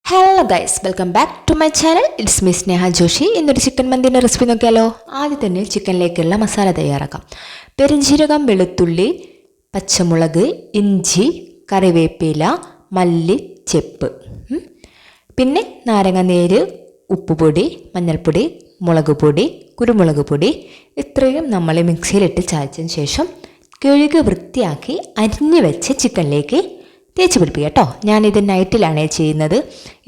Hello guys, welcome back to my channel. It's me Sneha Joshi. ഇന്നൊരു chicken മന്തിൻ്റെ recipe നോക്കിയാലോ. ആദ്യം തന്നെ ചിക്കനിലേക്കുള്ള മസാല തയ്യാറാക്കാം. പെരുംജീരകം, വെളുത്തുള്ളി, പച്ചമുളക്, ഇഞ്ചി, കറിവേപ്പില, മല്ലി, ചെപ്പ്, പിന്നെ നാരങ്ങനീര്, ഉപ്പുപൊടി, മഞ്ഞൾപ്പൊടി, മുളക് പൊടി, കുരുമുളക് പൊടി, ഇത്രയും നമ്മൾ മിക്സിയിലിട്ട് ചതച്ചതിന് ശേഷം കഴുകി വൃത്തിയാക്കി അരിഞ്ഞു വെച്ച് ചിക്കനിലേക്ക് തേച്ച് പിടിപ്പിക്കുക കേട്ടോ. ഞാനിത് നൈറ്റിലാണ് ചെയ്യുന്നത്.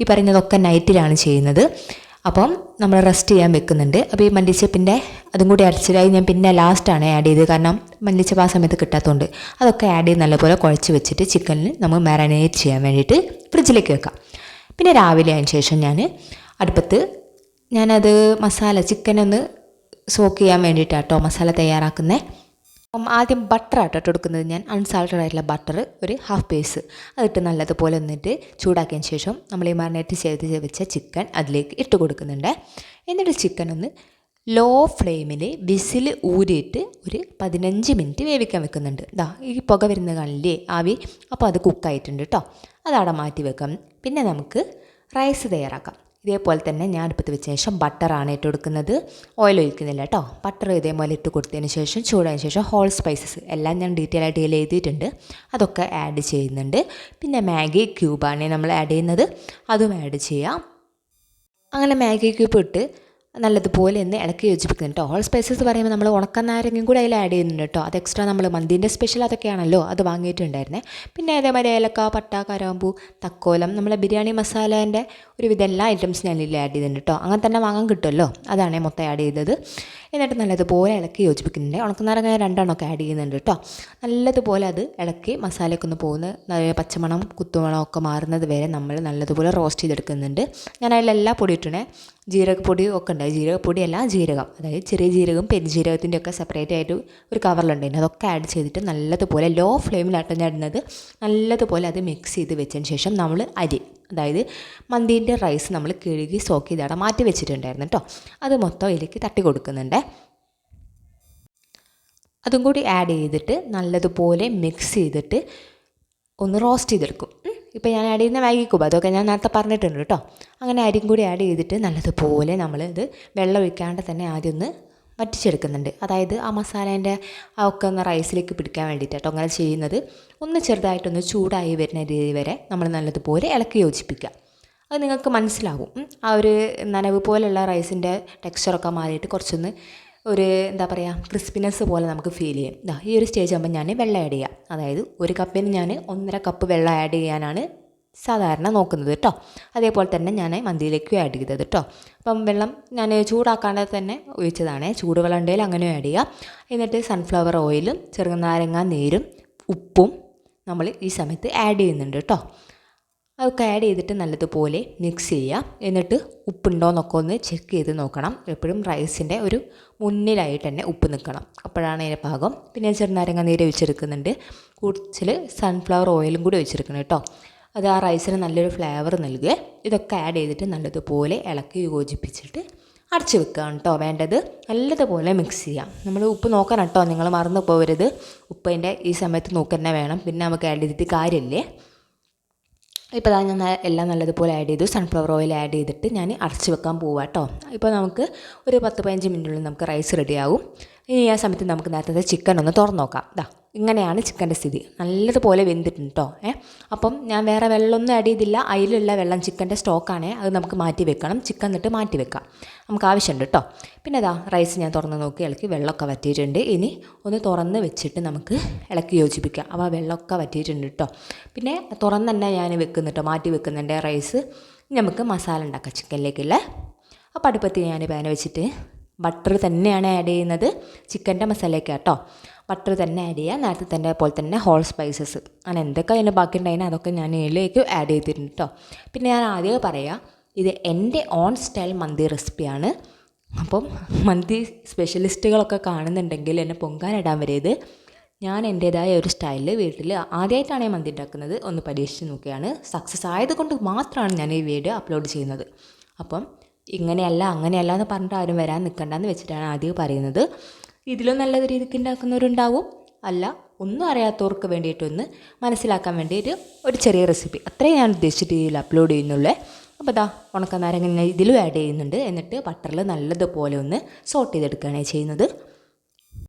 ഈ പറയുന്നതൊക്കെ നൈറ്റിലാണ് ചെയ്യുന്നത്. അപ്പം നമ്മൾ റെസ്റ്റ് ചെയ്യാൻ വെക്കുന്നുണ്ട്. അപ്പോൾ ഈ മല്ലിച്ചപ്പിൻ്റെ അതും കൂടി അരച്ചതായി ഞാൻ പിന്നെ ലാസ്റ്റാണ് ആഡ് ചെയ്തത്. കാരണം മല്ലിച്ചപ്പ് ആ സമയത്ത് കിട്ടാത്തതുകൊണ്ട് അതൊക്കെ ആഡ് ചെയ്ത് നല്ലപോലെ കുഴച്ച് വെച്ചിട്ട് ചിക്കനിൽ നമ്മൾ മാരിനേറ്റ് ചെയ്യാൻ വേണ്ടിയിട്ട് ഫ്രിഡ്ജിലേക്ക് വെക്കാം. പിന്നെ രാവിലെ അതിന് ശേഷം അടുപ്പത്ത് ഞാനത് ചിക്കനൊന്ന് സോക്ക് ചെയ്യാൻ വേണ്ടിയിട്ടാണ് കേട്ടോ മസാല തയ്യാറാക്കുന്നത്. ആദ്യം ബട്ടർ ആട്ടോ എടുക്കുന്നത്. ഞാൻ അൺസാൾട്ടഡ് ആയിട്ടുള്ള ബട്ടർ ഒരു ഹാഫ് പീസ് അതിട്ട് നല്ലതുപോലെ ഒന്നിട്ട് ചൂടാക്കിയതിന് ശേഷം നമ്മൾ ഈ മാരിനേറ്റ് ചെയ്ത് വെച്ച ചിക്കൻ അതിലേക്ക് ഇട്ട് കൊടുക്കുന്നുണ്ട്. എന്നിട്ട് ചിക്കൻ ഒന്ന് ലോ ഫ്ലെയിമിൽ വിസിൽ ഊരിയിട്ട് ഒരു 15 മിനിറ്റ് വേവിക്കാൻ വെക്കുന്നുണ്ട്. ഈ പുക വരുന്ന കാണില്ലേ ആവി, അപ്പോൾ അത് കുക്കായിട്ടുണ്ട് കേട്ടോ. അതവിടെ മാറ്റി വെക്കാം. പിന്നെ നമുക്ക് റൈസ് തയ്യാറാക്കാം. ഇതേപോലെ തന്നെ ഞാൻ അടുപ്പത്ത് വെച്ച ശേഷം ബട്ടറാണ് ഇട്ട് കൊടുക്കുന്നത്. ഓയിൽ ഒഴിക്കുന്നില്ല കേട്ടോ. ബട്ടർ ഇതേപോലെ ഇട്ട് കൊടുത്തതിന് ശേഷം ചൂടായതിന് ശേഷം ഹോൾ സ്പൈസസ് എല്ലാം ഞാൻ ഡീറ്റെയിൽ ആയിട്ട് ഇതിൽ എഴുതിയിട്ടുണ്ട്. അതൊക്കെ ആഡ് ചെയ്യുന്നുണ്ട്. പിന്നെ മാഗി ക്യൂബാണ് നമ്മൾ ആഡ് ചെയ്യുന്നത്, അതും ആഡ് ചെയ്യാം. അങ്ങനെ മാഗി ക്യൂബ് ഇട്ട് നല്ലതുപോലെ ഒന്ന് ഇളക്കി യോജിപ്പിക്കുന്നുണ്ട് കേട്ടോ. ഹോൾ സ്പൈസസ് പറയുമ്പോൾ നമ്മൾ ഉണക്കനാരങ്ങയും കൂടെ അതിൽ ആഡ് ചെയ്യുന്നുണ്ട് കേട്ടോ. അത് എക്സ്ട്രാ നമ്മൾ മന്തിൻ്റെ സ്പെഷ്യൽ അതൊക്കെയാണല്ലോ, അത് വാങ്ങിയിട്ടുണ്ടായിരുന്നേ. പിന്നെ അതേമാതിരി ഏലക്ക, പട്ട, കരാമ്പൂ, തക്കോലം, നമ്മളെ ബിരിയാണി മസാലേൻ്റെ ഒരുവിധം എല്ലാ ഐറ്റംസ് ഞാൻ ഇതിൽ ആഡ് ചെയ്തിട്ടുണ്ട് കേട്ടോ. അങ്ങനെ തന്നെ വാങ്ങാൻ കിട്ടുമല്ലോ, അതാണ് മൊത്തം ആഡ് ചെയ്തത്. എന്നിട്ട് നല്ലതുപോലെ ഇളക്കി യോജിപ്പിക്കുന്നുണ്ട്. ഉണക്കനാരങ്ങ 2 എണ്ണമൊക്കെ ആഡ് ചെയ്യുന്നുണ്ട് കേട്ടോ. നല്ലതുപോലെ അത് ഇളക്കി മസാലയൊക്കെ ഒന്ന് പോകുന്ന പച്ചമണം കുത്തുമണം ഒക്കെ മാറുന്നത് വരെ നമ്മൾ നല്ലതുപോലെ റോസ്റ്റ് ചെയ്തെടുക്കുന്നുണ്ട്. ഞാൻ അതിലെല്ലാ പൊടി ഇട്ടണേ. ജീരകപ്പൊടി ഒക്കെ ഉണ്ടായി. ജീരകപ്പൊടിയല്ല, ജീരകം, അതായത് ചെറിയ ജീരകം പെരുംജീരകത്തിൻ്റെ ഒക്കെ സെപ്പറേറ്റ് ആയിട്ട് ഒരു കവറിലുണ്ടായിരുന്നു. അതൊക്കെ ആഡ് ചെയ്തിട്ട് നല്ലതുപോലെ ലോ ഫ്ലെയിമിലാട്ടം ഇടുന്നത്. നല്ലതുപോലെ അത് മിക്സ് ചെയ്ത് വെച്ചതിന് ശേഷം നമ്മൾ അരി, അതായത് മന്തീൻ്റെ റൈസ് നമ്മൾ കഴുകി സോക്ക് ചെയ്ത് അവിടെ മാറ്റി വെച്ചിട്ടുണ്ടായിരുന്നു കേട്ടോ. അത് മൊത്തം ഇതിലേക്ക് തട്ടി കൊടുക്കുന്നുണ്ട്. അതും കൂടി ആഡ് ചെയ്തിട്ട് നല്ലതുപോലെ മിക്സ് ചെയ്തിട്ട് ഒന്ന് റോസ്റ്റ് ചെയ്തെടുക്കും. ഇപ്പോൾ ഞാൻ ആഡ് ചെയ്യുന്ന മാഗി ക്യൂബ് അതൊക്കെ ഞാൻ നേരത്തെ പറഞ്ഞിട്ടുണ്ട് കേട്ടോ. അങ്ങനെ അരിയും കൂടി ആഡ് ചെയ്തിട്ട് നല്ലതുപോലെ നമ്മളിത് വെള്ളം ഒഴിക്കാണ്ട് തന്നെ ആദ്യം ഒന്ന് വറ്റിച്ചെടുക്കുന്നുണ്ട്. അതായത് ആ മസാലേൻ്റെ ഒക്കെ ഒന്ന് റൈസിലേക്ക് പിടിക്കാൻ വേണ്ടിയിട്ട് കേട്ടോ അങ്ങനെ ചെയ്യുന്നത്. ഒന്ന് ചെറുതായിട്ടൊന്ന് ചൂടായി വരുന്ന രീതി വരെ നമ്മൾ നല്ലതുപോലെ ഇളക്കി യോജിപ്പിക്കുക. അത് നിങ്ങൾക്ക് മനസ്സിലാവും. ആ ഒരു നനവ് പോലെയുള്ള റൈസിൻ്റെ ടെക്സ്ചറൊക്കെ മാറിയിട്ട് കുറച്ചൊന്ന് ഒരു എന്താ പറയുക ക്രിസ്പിനെസ് പോലെ നമുക്ക് ഫീൽ ചെയ്യും. ഈ ഒരു സ്റ്റേജ് ആകുമ്പോൾ ഞാൻ വെള്ളം ആഡ് ചെയ്യാം. അതായത് ഒരു കപ്പിന് ഞാൻ 1.5 കപ്പ് വെള്ളം ആഡ് ചെയ്യാനാണ് സാധാരണ നോക്കുന്നത് കേട്ടോ. അതേപോലെ തന്നെ ഞാൻ മന്തിയിലേക്കും ആഡ് ചെയ്തത് കേട്ടോ. അപ്പം വെള്ളം ഞാൻ ചൂടാക്കാണ്ട് തന്നെ ഒഴിച്ചതാണ്. ചൂടുവെള്ളം ഉണ്ടെങ്കിൽ അങ്ങനെ ആഡ് ചെയ്യുക. എന്നിട്ട് സൺഫ്ലവർ ഓയിലും ചെറുനാരങ്ങ നീരും ഉപ്പും നമ്മൾ ഈ സമയത്ത് ആഡ് ചെയ്യുന്നുണ്ട് കേട്ടോ. അതൊക്കെ ആഡ് ചെയ്തിട്ട് നല്ലതുപോലെ മിക്സ് ചെയ്യുക. എന്നിട്ട് ഉപ്പുണ്ടോയെന്നൊക്കെ ഒന്ന് ചെക്ക് ചെയ്ത് നോക്കണം. എപ്പോഴും റൈസിൻ്റെ ഒരു മുന്നിലായിട്ട് തന്നെ ഉപ്പ് നിൽക്കണം, അപ്പോഴാണ് അതിൻ്റെ പാകം. പിന്നെ ചെറുനാരങ്ങ നീര് ഒഴിച്ചെടുക്കുന്നുണ്ട്. കൂടുതൽ സൺഫ്ലവർ ഓയിലും കൂടി ഒഴിച്ചെടുക്കണം കേട്ടോ. അത് ആ റൈസിന് നല്ലൊരു ഫ്ലേവർ നൽകുക. ഇതൊക്കെ ആഡ് ചെയ്തിട്ട് നല്ലതുപോലെ ഇളക്കി യോജിപ്പിച്ചിട്ട് അടച്ച് വെക്കുകയാണ് കേട്ടോ വേണ്ടത്. നല്ലതുപോലെ മിക്സ് ചെയ്യാം. നമ്മൾ ഉപ്പ് നോക്കണം കേട്ടോ, നിങ്ങൾ മറന്നു പോകരുത്. ഉപ്പിൻ്റെ ഈ സമയത്ത് നോക്കുക വേണം. പിന്നെ നമുക്ക് ആഡ് ചെയ്തിട്ട് കാര്യമില്ലേ. ഇപ്പോൾ ഞാൻ എല്ലാം നല്ലതുപോലെ ആഡ് ചെയ്തു. സൺഫ്ലവർ ഓയിൽ ആഡ് ചെയ്തിട്ട് ഞാൻ അടച്ച് വെക്കാൻ പോവാം കേട്ടോ. ഇപ്പോൾ നമുക്ക് ഒരു 10-15 മിനിറ്റിനുള്ളിൽ നമുക്ക് റൈസ് റെഡിയാവും. ഇനി ആ സമയത്ത് നമുക്ക് നേരത്തെ ചിക്കൻ ഒന്ന് തുറന്ന് നോക്കാം. ഇങ്ങനെയാണ് ചിക്കൻ്റെ സ്ഥിതി. നല്ലതുപോലെ വെന്തിട്ടുണ്ട് കേട്ടോ. അപ്പം ഞാൻ വേറെ വെള്ളമൊന്നും ആഡ് ചെയ്തില്ല. അതിലുള്ള വെള്ളം ചിക്കൻ്റെ സ്റ്റോക്കാണ്, അത് നമുക്ക് മാറ്റി വെക്കണം. ചിക്കൻ എന്നിട്ട് മാറ്റി വെക്കാം, നമുക്ക് ആവശ്യമുണ്ട് കേട്ടോ. പിന്നെ റൈസ് ഞാൻ തുറന്ന് നോക്കി ഇളക്കി വെള്ളമൊക്കെ വറ്റിയിട്ടുണ്ട്. ഇനി ഒന്ന് തുറന്ന് വെച്ചിട്ട് നമുക്ക് ഇളക്കി യോജിപ്പിക്കാം. അപ്പോൾ ആ വെള്ളമൊക്കെ വറ്റിയിട്ടുണ്ട് കേട്ടോ. പിന്നെ തുറന്ന് തന്നെ ഞാൻ വെക്കുന്നുണ്ട്, മാറ്റി വെക്കുന്നുണ്ട് റൈസ്. നമുക്ക് മസാല ഉണ്ടാക്കാം ചിക്കനിലേക്കുള്ള. അപ്പോൾ അടുപ്പത്ത് ഞാൻ പാൻ വെച്ചിട്ട് ബട്ടർ തന്നെയാണ് ആഡ് ചെയ്യുന്നത് ചിക്കൻ്റെ മസാലയ്ക്ക് കേട്ടോ. ബട്ടർ തന്നെ ആഡ് ചെയ്യുക. നേരത്തെ തന്നെ പോലെ തന്നെ ഹോൾ സ്പൈസസ് അങ്ങനെ എന്തൊക്കെ അതിൻ്റെ ബാക്കി ഉണ്ടായിരുന്നു അതൊക്കെ ഞാൻ ഇതിലേക്ക് ആഡ് ചെയ്തിട്ടുണ്ട് കേട്ടോ. പിന്നെ ഞാൻ ആദ്യം പറയാം, ഇത് എൻ്റെ ഓൺ സ്റ്റൈൽ മന്തി റെസിപ്പിയാണ്. അപ്പം മന്തി സ്പെഷ്യലിസ്റ്റുകളൊക്കെ കാണുന്നുണ്ടെങ്കിൽ എന്നെ പൊങ്കാലിടാൻ വരരുത്. ഞാൻ എൻ്റേതായ ഒരു സ്റ്റൈലിൽ വീട്ടിൽ ആദ്യമായിട്ടാണ് ഞാൻ മന്തി ഉണ്ടാക്കുന്നത്, ഒന്ന് പരീക്ഷിച്ച് നോക്കുകയാണ്. സക്സസ് ആയതുകൊണ്ട് മാത്രമാണ് ഞാൻ ഈ വീഡിയോ അപ്ലോഡ് ചെയ്യുന്നത്. അപ്പം ഇങ്ങനെയല്ല അങ്ങനെയല്ല എന്ന് പറഞ്ഞിട്ട് ആരും വരാൻ നിൽക്കണ്ടെന്ന് വെച്ചിട്ടാണ് ആദ്യം പറയുന്നത്. ഇതിലും നല്ല രീതിക്ക് ഉണ്ടാക്കുന്നവരുണ്ടാവും, അല്ല ഒന്നും അറിയാത്തവർക്ക് വേണ്ടിയിട്ടൊന്ന് മനസ്സിലാക്കാൻ വേണ്ടിയിട്ട് ഒരു ചെറിയ റെസിപ്പി അത്രയും ഞാൻ ഉദ്ദേശിച്ചിട്ട് ഇതിൽ അപ്ലോഡ് ചെയ്യുന്നുള്ളൂ. അപ്പോൾ ഇതാ ഉണക്കനാരങ്ങ ഞാൻ ഇതിലും ആഡ് ചെയ്യുന്നുണ്ട്. എന്നിട്ട് ബട്ടറിൽ നല്ലതുപോലെ ഒന്ന് സോട്ട് ചെയ്തെടുക്കുകയാണ് ചെയ്യുന്നത്.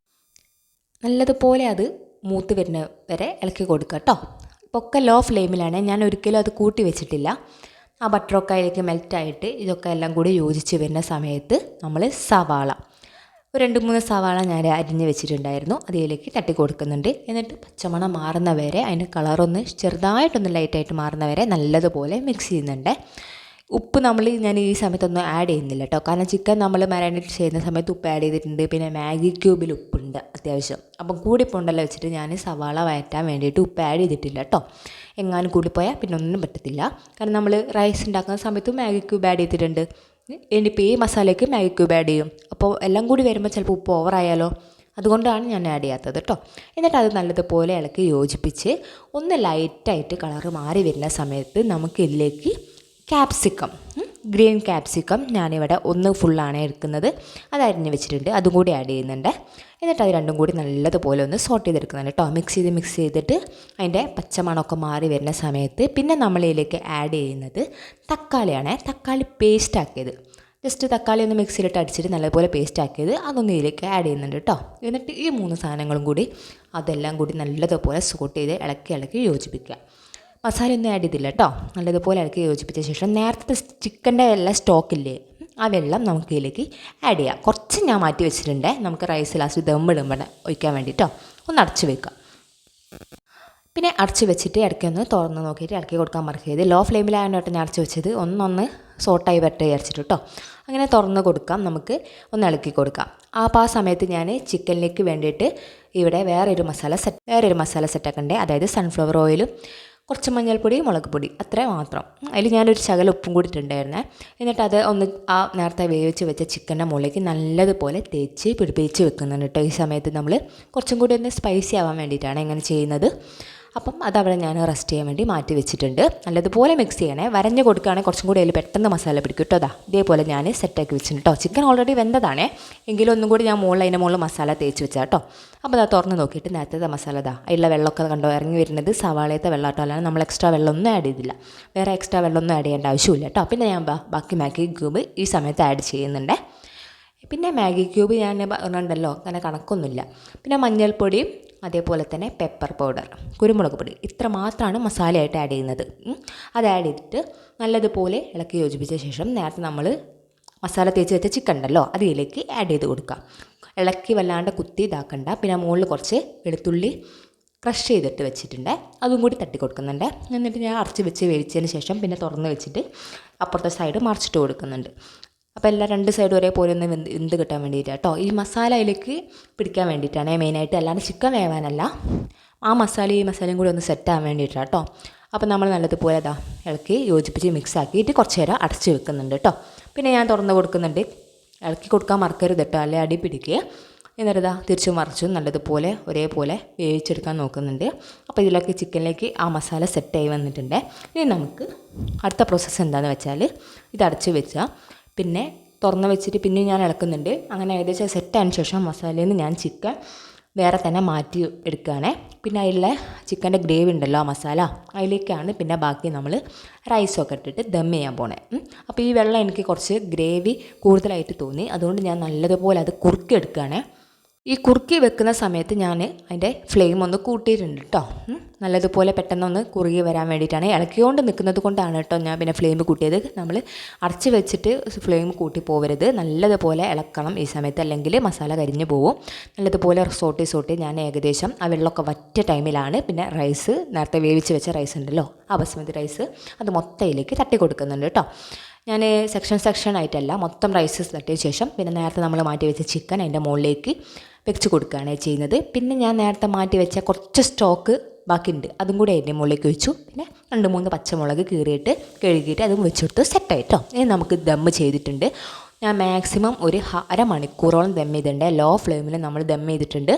നല്ലതുപോലെ അത് മൂത്ത് വരുന്ന വരെ ഇളക്കി കൊടുക്കുക കേട്ടോ. ഇപ്പോൾ ഒക്കെ ലോ ഫ്ലെയിമിലാണ്, ഞാൻ ഒരിക്കലും അത് കൂട്ടി വെച്ചിട്ടില്ല. ആ ബട്ടറൊക്കെ അതിലേക്ക് മെൽറ്റായിട്ട് ഇതൊക്കെ എല്ലാം കൂടി യോജിച്ച് വരുന്ന സമയത്ത് നമ്മൾ സവാള ഒരു 2-3 സവാള ഞാൻ അരിഞ്ഞ് വെച്ചിട്ടുണ്ടായിരുന്നു, അതിലേക്ക് തട്ടി കൊടുക്കുന്നുണ്ട്. എന്നിട്ട് പച്ചമണം മാറുന്ന വരെ, അതിൻ്റെ കളറൊന്ന് ചെറുതായിട്ടൊന്ന് ലൈറ്റായിട്ട് മാറുന്ന വരെ നല്ലതുപോലെ മിക്സ് ചെയ്യുന്നുണ്ട്. ഉപ്പ് ഞാൻ ഈ സമയത്തൊന്നും ആഡ് ചെയ്യുന്നില്ല കേട്ടോ, കാരണം ചിക്കൻ നമ്മൾ മാരിനേറ്റ് ചെയ്യുന്ന സമയത്ത് ഉപ്പ് ആഡ് ചെയ്തിട്ടുണ്ട്. പിന്നെ മാഗി ക്യൂബിൽ ഉപ്പുണ്ട് അത്യാവശ്യം, അപ്പം കൂടിപ്പോണ്ടല്ലോ വെച്ചിട്ട് ഞാൻ സവാള വഴറ്റാൻ വേണ്ടിയിട്ട് ഉപ്പ് ആഡ് ചെയ്തിട്ടില്ല കേട്ടോ. എങ്ങാനും കൂടിപ്പോയാൽ പിന്നെ ഒന്നും പറ്റത്തില്ല, കാരണം നമ്മൾ റൈസ് ഉണ്ടാക്കുന്ന സമയത്ത് മാഗി ക്യൂബ് ആഡ് ചെയ്തിട്ടുണ്ട്. ഇനിയിപ്പോൾ ഈ മസാലയ്ക്ക് മാഗി ക്യൂബ് ആഡ് ചെയ്യും, അപ്പോൾ എല്ലാം കൂടി വരുമ്പോൾ ചിലപ്പോൾ ഉപ്പ് ഓവറായാലോ, അതുകൊണ്ടാണ് ഞാൻ ആഡ് ചെയ്യാത്തത് കേട്ടോ. എന്നിട്ട് അത് നല്ലതുപോലെ ഇളക്കി യോജിപ്പിച്ച് ഒന്ന് ലൈറ്റായിട്ട് കളറ് മാറി വരുന്ന സമയത്ത് നമുക്ക് ഇതിലേക്ക് ക്യാപ്സിക്കം, ഗ്രീൻ ക്യാപ്സിക്കം ഞാനിവിടെ 1 ഫുള്ളാണ് എടുക്കുന്നത്, അത് അരിഞ്ഞ് വെച്ചിട്ടുണ്ട്, അതും കൂടി ആഡ് ചെയ്യുന്നുണ്ട്. എന്നിട്ട് അത് രണ്ടും കൂടി നല്ലതുപോലെ ഒന്ന് സോട്ട് ചെയ്തെടുക്കുന്നുണ്ട് കേട്ടോ. മിക്സ് ചെയ്തിട്ട് അതിൻ്റെ പച്ചമണമൊക്കെ മാറി വരുന്ന സമയത്ത് പിന്നെ നമ്മളിതിലേക്ക് ആഡ് ചെയ്യുന്നത് തക്കാളിയാണ്. തക്കാളി പേസ്റ്റ് ആക്കിയത്, ജസ്റ്റ് തക്കാളി ഒന്ന് മിക്സിയിലിട്ട് അടിച്ചിട്ട് നല്ലപോലെ പേസ്റ്റ് ആക്കിയത് അതൊന്ന് ഇതിലേക്ക് ആഡ് ചെയ്യുന്നുണ്ട് കേട്ടോ. എന്നിട്ട് ഈ 3 സാധനങ്ങളും കൂടി അതെല്ലാം കൂടി നല്ലതുപോലെ സോട്ട് ചെയ്ത് ഇളക്കി യോജിപ്പിക്കുക. മസാലയൊന്നും ആഡ് ചെയ്തില്ല കേട്ടോ, നല്ലതുപോലെ ഇളക്കി യോജിപ്പിച്ച ശേഷം നേരത്തെ ചിക്കൻ്റെ എല്ലാം സ്റ്റോക്കില്ലേ, ആ വെള്ളം നമുക്ക് ഇതിലേക്ക് ആഡ് ചെയ്യാം. കുറച്ച് ഞാൻ മാറ്റി വെച്ചിട്ടുണ്ട്, നമുക്ക് റൈസ് ലാസ്റ്റ് ദമ്മിടുമ്പോൾ ഒഴിക്കാൻ വേണ്ടിയിട്ടോ. ഒന്ന് അടച്ച് വെക്കുക. പിന്നെ അടച്ച് വെച്ചിട്ട് ഇടയ്ക്കൊന്ന് തുറന്ന് നോക്കിയിട്ട് ഇളക്കി കൊടുക്കാൻ മറക്കരുത്. ലോ ഫ്ലെയിമിലായതുകൊണ്ടാണ് ഞാൻ അടച്ച് വെച്ചത്, ഒന്ന് സോട്ടായി വരട്ടെ വിചാരിച്ചിട്ട് കേട്ടോ. അങ്ങനെ തുറന്ന് കൊടുക്കാം, നമുക്ക് ഒന്ന് ഇളക്കി കൊടുക്കാം. അപ്പോൾ ആ സമയത്ത് ഞാൻ ചിക്കനിലേക്ക് വേണ്ടിയിട്ട് ഇവിടെ വേറൊരു മസാല സെറ്റാക്കണ്ടേ, അതായത് സൺഫ്ലവർ ഓയിലും കുറച്ച് മഞ്ഞൾപ്പൊടി, മുളക് പൊടി, അത്ര മാത്രം. അതിൽ ഞാനൊരു ശകലം ഉപ്പും കൂടി ഇട്ടിട്ടുണ്ടായിരുന്നേ. എന്നിട്ട് അത് ഒന്ന് ആ നേരത്തെ വേവിച്ച് വെച്ച ചിക്കൻ്റെ മുകളിലേക്ക് നല്ലതുപോലെ തേച്ച് പിടിപ്പിച്ച് വെക്കുന്നുണ്ട് കേട്ടോ. ഈ സമയത്ത് നമ്മൾ കുറച്ചും കൂടി ഒന്ന് സ്പൈസി ആവാൻ വേണ്ടിയിട്ടാണ് ഇങ്ങനെ ചെയ്യുന്നത്. അപ്പം അതവിടെ ഞാൻ റെസ്റ്റ് ചെയ്യാൻ വേണ്ടി മാറ്റി വെച്ചിട്ടുണ്ട്. നല്ലതുപോലെ മിക്സ് ചെയ്യണേ, വരഞ്ഞ് കൊടുക്കുകയാണെങ്കിൽ കുറച്ചും കൂടി അതിൽ പെട്ടെന്ന് മസാല പിടിക്കും കേട്ടോ. ഇതേപോലെ ഞാൻ സെറ്റാക്കി വെച്ചിട്ടുണ്ട് കേട്ടോ. ചിക്കൻ ഓൾറെഡി വെന്തതാണേ, എങ്കിലും ഒന്നും കൂടി ഞാൻ അതിൻ്റെ മുകളിൽ മസാല തേച്ച് വെച്ചാൽ കേട്ടോ. അപ്പോൾ അത് തുറന്ന് നോക്കിയിട്ട് നേരത്തെ മസാല അതിലുള്ള വെള്ളമൊക്കെ കണ്ടോ ഇറങ്ങി വരുന്നത് സവാളയത്തെ വെള്ളം കേട്ടോ, അല്ലാതെ നമ്മൾ എക്സ്ട്രാ വെള്ളമൊന്നും ആഡ് ചെയ്തില്ല. വേറെ എക്സ്ട്രാ വെള്ളമൊന്നും ആഡ് ചെയ്യേണ്ട ആവശ്യമില്ല കേട്ടോ. പിന്നെ ഞാൻ ബാക്കി മാഗി ക്യൂബ് ഈ സമയത്ത് ആഡ് ചെയ്യുന്നുണ്ട്. പിന്നെ മാഗി ക്യൂബ് ഞാൻ പറഞ്ഞിട്ടുണ്ടല്ലോ, അങ്ങനെ കണക്കൊന്നുമില്ല. പിന്നെ മഞ്ഞൾപ്പൊടിയും അതേപോലെ തന്നെ പെപ്പർ പൗഡർ, കുരുമുളക് പൊടി, ഇത്ര മാത്രമാണ് മസാലയായിട്ട് ആഡ് ചെയ്യുന്നത്. അത് ആഡ് ചെയ്തിട്ട് നല്ലതുപോലെ ഇളക്കി യോജിപ്പിച്ച ശേഷം നേരത്തെ നമ്മൾ മസാല തേച്ച് വെച്ച ചിക്കൻ ഉണ്ടല്ലോ അതിലേക്ക് ആഡ് ചെയ്ത് കൊടുക്കാം. ഇളക്കി വല്ലാണ്ട് കുത്തി ഇതാക്കണ്ട. പിന്നെ മുകളിൽ കുറച്ച് വെളുത്തുള്ളി ക്രഷ് ചെയ്തിട്ട് വെച്ചിട്ടുണ്ട്, അതും കൂടി തട്ടി കൊടുക്കുന്നുണ്ട്. എന്നിട്ട് ഞാൻ അടച്ച് വെച്ച് വേവിച്ചതിന് ശേഷം പിന്നെ തുറന്ന് വെച്ചിട്ട് അപ്പുറത്തെ സൈഡ് മറിച്ചിട്ട് കൊടുക്കുന്നുണ്ട്. അപ്പോൾ എല്ലാം 2 സൈഡും ഒരേപോലെ ഒന്ന് വെന്ത് കിട്ടാൻ വേണ്ടിയിട്ടാണ് കേട്ടോ. ഈ മസാല അതിലേക്ക് പിടിക്കാൻ വേണ്ടിയിട്ടാണ് മെയിനായിട്ട്, അല്ലാണ്ട് ചിക്കൻ വേവാനല്ല. ആ മസാലയും കൂടി ഒന്ന് സെറ്റ് ആവാൻ വേണ്ടിയിട്ടാണ് കേട്ടോ. അപ്പോൾ നമ്മൾ നല്ലതുപോലെ ഇളക്കി യോജിപ്പിച്ച് മിക്സ് ആക്കിയിട്ട് കുറച്ച് നേരം അടച്ച് വെക്കുന്നുണ്ട് കേട്ടോ. പിന്നെ ഞാൻ തുറന്ന് കൊടുക്കുന്നുണ്ട്, ഇളക്കി കൊടുക്കാൻ മറക്കരുത് കേട്ടോ, അല്ലെ അടി പിടിക്കുക. എന്നിട്ട് തിരിച്ചു മറിച്ചും നല്ലതുപോലെ ഒരേപോലെ വേവിച്ചെടുക്കാൻ നോക്കുന്നുണ്ട്. അപ്പോൾ ഇതിലൊക്കെ ചിക്കനിലേക്ക് ആ മസാല സെറ്റായി വന്നിട്ടുണ്ട്. ഇനി നമുക്ക് അടുത്ത പ്രോസസ്സ് എന്താണെന്ന് വെച്ചാൽ ഇത് അടച്ച് വെച്ചാൽ പിന്നെ തുറന്ന് വെച്ചിട്ട് പിന്നെ ഞാൻ ഇളക്കുന്നുണ്ട്. അങ്ങനെ ഏകദേശം സെറ്റായതിന് ശേഷം മസാലയിൽ നിന്ന് ഞാൻ ചിക്കൻ വേറെ തന്നെ മാറ്റി എടുക്കുകയാണേ. പിന്നെ അതിലെ ചിക്കൻ്റെ ഗ്രേവി ഉണ്ടല്ലോ ആ മസാല, അതിലേക്കാണ് പിന്നെ ബാക്കി നമ്മൾ റൈസൊക്കെ ഇട്ടിട്ട് ദം ചെയ്യാൻ പോണേ. അപ്പോൾ ഈ വെള്ളം എനിക്ക് കുറച്ച് ഗ്രേവി കൂടുതലായിട്ട് തോന്നി, അതുകൊണ്ട് ഞാൻ നല്ലതുപോലെ അത് കുറുക്കി എടുക്കുകയാണേ. ഈ കുറുക്കി വെക്കുന്ന സമയത്ത് ഞാൻ അതിൻ്റെ ഫ്ലെയിം ഒന്ന് കൂട്ടിയിട്ടുണ്ട് കേട്ടോ. നല്ലതുപോലെ പെട്ടെന്നൊന്ന് കുറുകി വരാൻ വേണ്ടിയിട്ടാണ്, ഇളക്കിക്കൊണ്ട് നിൽക്കുന്നത് കൊണ്ടാണ് കേട്ടോ ഞാൻ പിന്നെ ഫ്ലെയിം കൂട്ടിയത്. നമ്മൾ അടച്ച് വെച്ചിട്ട് ഫ്ലെയിം കൂട്ടി പോകരുത്, നല്ലതുപോലെ ഇളക്കണം ഈ സമയത്ത്, അല്ലെങ്കിൽ മസാല കരിഞ്ഞ് പോവും. നല്ലതുപോലെ സോട്ടി ഞാൻ ഏകദേശം ആ വെള്ളമൊക്കെ വറ്റ ടൈമിലാണ് പിന്നെ റൈസ്, നേരത്തെ വേവിച്ച് വെച്ച റൈസ് ഉണ്ടല്ലോ ആ ബസ്മതി റൈസ്, അത് മൊത്തയിലേക്ക് തട്ടി കൊടുക്കുന്നുണ്ട് കേട്ടോ. ഞാൻ സെക്ഷൻ ആയിട്ടല്ല, മൊത്തം റൈസ് തട്ടിയ ശേഷം പിന്നെ നേരത്തെ നമ്മൾ മാറ്റി വെച്ച ചിക്കൻ അതിൻ്റെ മുകളിലേക്ക് വെച്ച് കൊടുക്കുകയാണ് ചെയ്യുന്നത്. പിന്നെ ഞാൻ നേരത്തെ മാറ്റി വെച്ച കുറച്ച് സ്റ്റോക്ക് ബാക്കിയുണ്ട്, അതും കൂടി അതിൻ്റെ മുകളിലേക്ക് വെച്ചു. പിന്നെ 2-3 പച്ചമുളക് കീറിയിട്ട് കഴുകിയിട്ട് അതും വെച്ചെടുത്ത് സെറ്റായിട്ടോ. ഇനി നമുക്ക് ദം ചെയ്തിട്ടുണ്ട്. ഞാൻ മാക്സിമം ഒരു അരമണിക്കൂറോളം ദം ചെയ്തിട്ടുണ്ട്. ലോ ഫ്ലെയിമിൽ നമ്മൾ ദം ചെയ്തിട്ടുണ്ട്.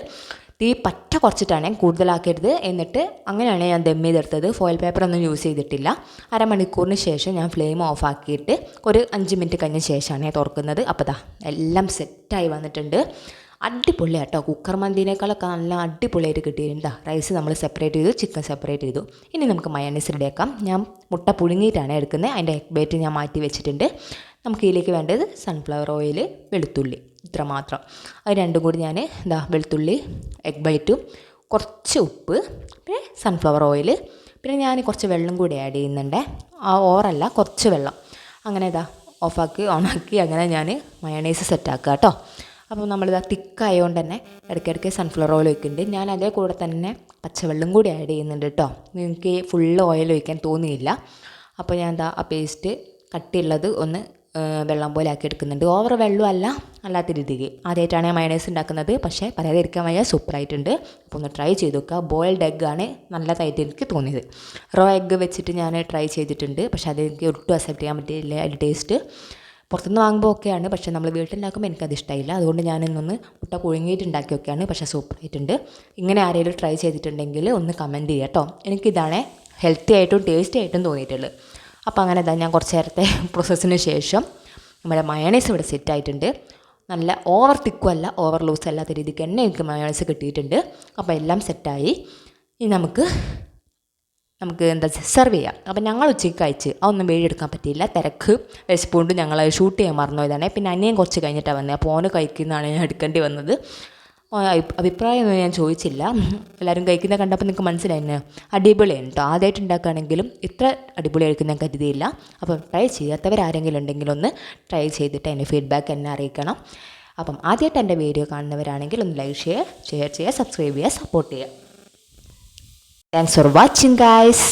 തീ പറ്റ കുറച്ചിട്ടാണ്, കൂടുതലാക്കരുത്. എന്നിട്ട് അങ്ങനെയാണ് ഞാൻ ദം ചെയ്തെടുത്തത്. ഫോയിൽ പേപ്പറൊന്നും യൂസ് ചെയ്തിട്ടില്ല. അരമണിക്കൂറിന് ശേഷം ഞാൻ ഫ്ലെയിം ഓഫ് ആക്കിയിട്ട് ഒരു 5 മിനിറ്റ് കഴിഞ്ഞ ശേഷമാണ് തുറക്കുന്നത്. അപ്പോൾ എല്ലാം സെറ്റായി വന്നിട്ടുണ്ട്. അടിപൊളി കേട്ടോ. കുക്കർ മന്തിനേക്കാളൊക്കെ നല്ല അടിപൊളിയായിട്ട് കിട്ടിയിട്ടുണ്ട്. റൈസ് നമ്മൾ സെപ്പറേറ്റ് ചെയ്തു, ചിക്കൻ സെപ്പറേറ്റ് ചെയ്തു. ഇനി നമുക്ക് മയോണൈസ് റെഡിയാക്കാം. ഞാൻ മുട്ട പുഴുങ്ങിയിട്ടാണ് എടുക്കുന്നത്. അതിൻ്റെ എഗ് ബൈറ്റ് ഞാൻ മാറ്റി വെച്ചിട്ടുണ്ട്. നമുക്ക് ഇതിലേക്ക് വേണ്ടത് സൺഫ്ലവർ ഓയിൽ, വെളുത്തുള്ളി, ഇത്ര മാത്രം. അത് രണ്ടും കൂടി ഞാൻ വെളുത്തുള്ളി, എഗ് ബൈറ്റും, കുറച്ച് ഉപ്പ്, പിന്നെ സൺഫ്ലവർ ഓയിൽ, പിന്നെ ഞാൻ കുറച്ച് വെള്ളം കൂടി ആഡ് ചെയ്യുന്നുണ്ട്. ഓവറല്ല, കുറച്ച് വെള്ളം. അങ്ങനെ ഓണാക്കി അങ്ങനെ ഞാൻ മയോണൈസ് സെറ്റാക്കുക കേട്ടോ. അപ്പോൾ നമ്മളിതാ തിക്കായതുകൊണ്ട് തന്നെ ഇടയ്ക്കിടയ്ക്ക് സൺഫ്ലവർ ഓയിൽ ഒഴിക്കുന്നുണ്ട്. ഞാൻ അതേ കൂടെ തന്നെ പച്ചവെള്ളം കൂടി ആഡ് ചെയ്യുന്നുണ്ട് കേട്ടോ. നിങ്ങൾക്ക് ഫുള്ള് ഓയിൽ ഒഴിക്കാൻ തോന്നിയില്ല. അപ്പോൾ ഞാൻ ആ പേസ്റ്റ് കട്ടിയുള്ളത് ഒന്ന് വെള്ളം പോലെ ആക്കി എടുക്കുന്നുണ്ട്. ഓവർ വെള്ളമല്ല, അല്ലാത്ത രീതിക്ക്. ആദ്യമായിട്ടാണ് ഞാൻ മയോണൈസ് ഉണ്ടാക്കുന്നത്, പക്ഷേ പറയാതിരിക്കാൻ വയ്യ, സൂപ്പറായിട്ടുണ്ട്. അപ്പോൾ ഒന്ന് ട്രൈ ചെയ്ത് നോക്കുക. ബോയിൽഡ് എഗ്ഗാണ് നല്ലതായിട്ട് എനിക്ക് തോന്നിയത്. റോ എഗ്ഗ് വെച്ചിട്ട് ഞാൻ ട്രൈ ചെയ്തിട്ടുണ്ട്, പക്ഷേ അതെനിക്ക് ഒട്ടും അക്സെപ്റ്റ് ചെയ്യാൻ പറ്റിയില്ല. അതിൻ്റെ ടേസ്റ്റ് പുറത്തുനിന്ന് വാങ്ങുമ്പോൾ ഒക്കെയാണ്, പക്ഷേ നമ്മൾ വീട്ടിലുണ്ടാക്കുമ്പോൾ എനിക്കത് ഇഷ്ടമായില്ല. അതുകൊണ്ട് ഞാൻ ഇന്നൊന്ന് മുട്ട പുഴുങ്ങിയിട്ട് ഉണ്ടാക്കിയൊക്കെയാണ്, പക്ഷേ സൂപ്പറായിട്ടുണ്ട്. ഇങ്ങനെ ആരെങ്കിലും ട്രൈ ചെയ്തിട്ടുണ്ടെങ്കിൽ ഒന്ന് കമൻറ്റ് ചെയ്യുക കേട്ടോ. എനിക്കിതാണ് ഹെൽത്തി ആയിട്ടും ടേസ്റ്റി ആയിട്ടും തോന്നിയിട്ടുള്ളത്. അപ്പോൾ അങ്ങനെ ഞാൻ കുറച്ച് നേരത്തെ പ്രോസസ്സിന് ശേഷം നമ്മുടെ മയോണൈസ് ഇവിടെ സെറ്റായിട്ടുണ്ട്. നല്ല ഓവർ തിക്കും അല്ല, ഓവർ ലൂസ് അല്ലാത്ത രീതിക്ക് തന്നെ എനിക്ക് മയോണൈസ് കിട്ടിയിട്ടുണ്ട്. അപ്പോൾ എല്ലാം സെറ്റായി. ഇനി നമുക്ക് സെർവ് ചെയ്യാം. അപ്പോൾ ഞങ്ങൾ ഉച്ചയ്ക്ക് കഴിച്ച് അതൊന്നും വീഡിയോ എടുക്കാൻ പറ്റിയില്ല. തിരക്ക് വിശപ്പുകൊണ്ട് ഞങ്ങൾ ഷൂട്ട് ചെയ്യാൻ മറന്നുപോയതാണ്. പിന്നെ അനിയൻ കുറച്ച് കഴിഞ്ഞിട്ടാണ് വന്നത്. അപ്പോൾ ഓന് കഴിക്കുന്നതാണ് ഞാൻ എടുക്കേണ്ടി വന്നത്. അഭിപ്രായമൊന്നും ഞാൻ ചോദിച്ചില്ല. എല്ലാവരും കഴിക്കുന്നത് കണ്ടപ്പോൾ നിങ്ങൾക്ക് മനസ്സിലായിരുന്നു, അടിപൊളിയാണ് കേട്ടോ. ആദ്യമായിട്ട് ഉണ്ടാക്കുകയാണെങ്കിലും ഇത്ര അടിപൊളിയായിരിക്കും ഞാൻ കരുതിയില്ല. അപ്പം ട്രൈ ചെയ്യാത്തവരാരെങ്കിലും ഉണ്ടെങ്കിൽ ഒന്ന് ട്രൈ ചെയ്തിട്ട് അതിൻ്റെ ഫീഡ്ബാക്ക് എന്നെ അറിയിക്കണം. അപ്പം ആദ്യമായിട്ട് എൻ്റെ വീഡിയോ കാണുന്നവരാണെങ്കിൽ ഒന്ന് ലൈക്ക് ചെയ്യുക, ഷെയർ ചെയ്യുക, സബ്സ്ക്രൈബ് ചെയ്യുക, സപ്പോർട്ട് ചെയ്യുക. Thanks for watching guys.